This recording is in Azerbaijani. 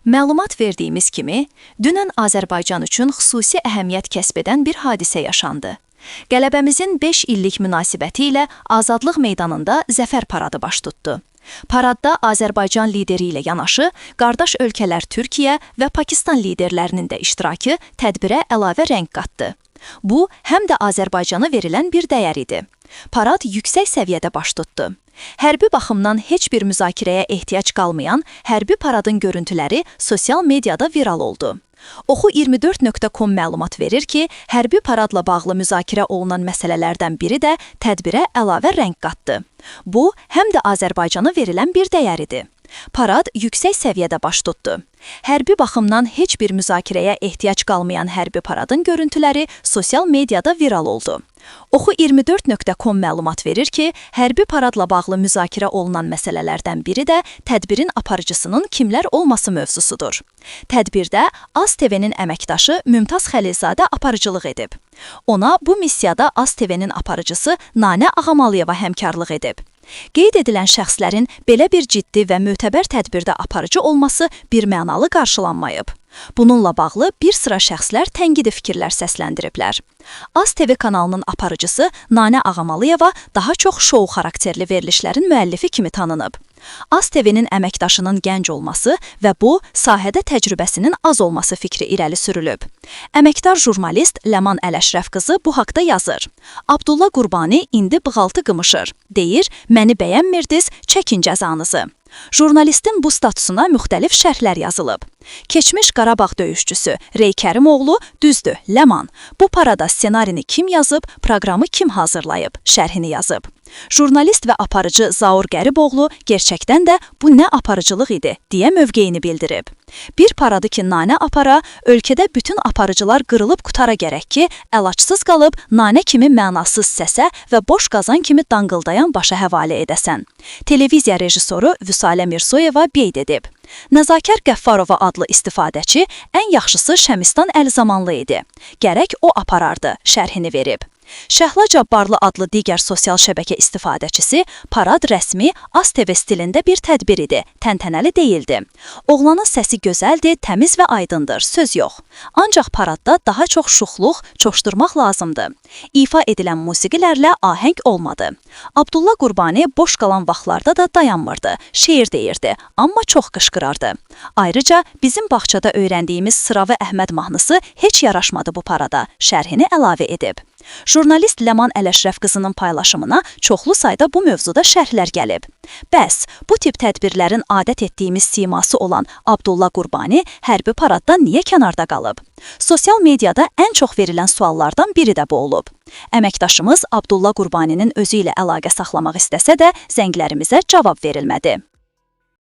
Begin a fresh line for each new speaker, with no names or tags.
Məlumat verdiyimiz kimi, dünən Azərbaycan üçün xüsusi əhəmiyyət kəsb edən bir hadisə yaşandı. Qələbəmizin 5 illik münasibəti ilə Azadlıq meydanında zəfər paradı baş tutdu. Paradda Azərbaycan lideri ilə yanaşı, qardaş ölkələr Türkiyə və Pakistan liderlərinin də iştirakı tədbirə əlavə rəng qatdı. Bu, həm də Azərbaycana verilən bir dəyər idi. Parad yüksək səviyyədə baş tutdu. Hərbi baxımdan heç bir müzakirəyə ehtiyac qalmayan hərbi paradın görüntüləri sosial mediada viral oldu. Oxu24.com məlumat verir ki, hərbi paradla bağlı müzakirə olunan məsələlərdən biri də tədbirə əlavə rəng qatdı. Bu, həm də Azərbaycana verilən bir dəyər idi. Parad yüksək səviyyədə baş tutdu. Hərbi baxımdan heç bir müzakirəyə ehtiyac qalmayan hərbi paradın görüntüləri sosial mediada viral oldu. Oxu24.com məlumat verir ki, hərbi paradla bağlı müzakirə olunan məsələlərdən biri də tədbirin aparıcısının kimlər olması mövzusudur. Tədbirdə AzTV-nin əməkdaşı Mümtaz Xəlilzadə aparıcılıq edib. Ona bu missiyada AzTV-nin aparıcısı Nanə Ağamalıyeva həmkarlıq edib. Qeyd edilən şəxslərin belə bir ciddi və mötəbər tədbirdə aparıcı olması birmənalı qarşılanmayıb. Bununla bağlı bir sıra şəxslər tənqidi fikirlər səsləndiriblər. AzTV kanalının aparıcısı Nanə Ağamalıyeva daha çox şou xarakterli verilişlərin müəllifi kimi tanınıb. AzTV-nin əməkdaşının gənc olması və bu, sahədə təcrübəsinin az olması fikri irəli sürülüb. Əməkdar jurnalist Ləman Ələşrəf qızı bu haqda yazır. Abdullah Qurbani indi bığaltı qımışır. Deyir, məni bəyənmirdiniz, çəkin cəzanızı. Jurnalistin bu statusuna müxtəlif şərhlər yazılıb. Keçmiş Qarabağ döyüşçüsü Rey Kərimoğlu, düzdür, Ləman. Bu parada ssenarini kim yazıb, proqramı kim hazırlayıb, şərhini yazıb. Jurnalist və aparıcı Zaur Qəriboğlu gerçəkdən də bu nə aparıcılıq idi, deyə mövqeyini bildirib. Bir paradı ki, Nanə apara, ölkədə bütün aparıcılar qırılıb qutara gərək ki, əlacsız qalıb Nanə kimi mənasız səsə və boş qazan kimi danqıldayan başa həvalə edəsən. Televiziya rejissoru Vüsalə Mirsoyeva qeyd edib. Nəzakər Qəffarova adlı istifadəçi ən yaxşısı Şəmistan Əlzamanlı idi. Gərək o aparardı, şərhini verib. Şəhla Cabbarlı adlı digər sosial şəbəkə istifadəçisi parad rəsmi AzTV stilində bir tədbir idi, təntənəli deyildi. Oğlanın səsi gözəldir, təmiz və aydındır, söz yox. Ancaq paradda daha çox şuxluq, coşdurmaq lazımdır. İfa edilən musiqilərlə ahəng olmadı. Abdullah Qurbani boş qalan vaxtlarda da dayanmırdı, şeir deyirdi, amma çox qışqırardı. Ayrıca bizim bağçada öyrəndiyimiz Sıravi Əhməd mahnısı heç yaraşmadı bu parada, şərhini əlavə edib. Jurnalist Ləman Ələşrəf qızının paylaşımına çoxlu sayda bu mövzuda şərhlər gəlib. Bəs, bu tip tədbirlərin adət etdiyimiz siması olan Abdullah Qurbani hərbi paradda niyə kənarda qalıb? Sosial mediada ən çox verilən suallardan biri də bu olub. Əməkdaşımız Abdullah Qurbaninin özü ilə əlaqə saxlamaq istəsə də zənglərimizə cavab verilmədi.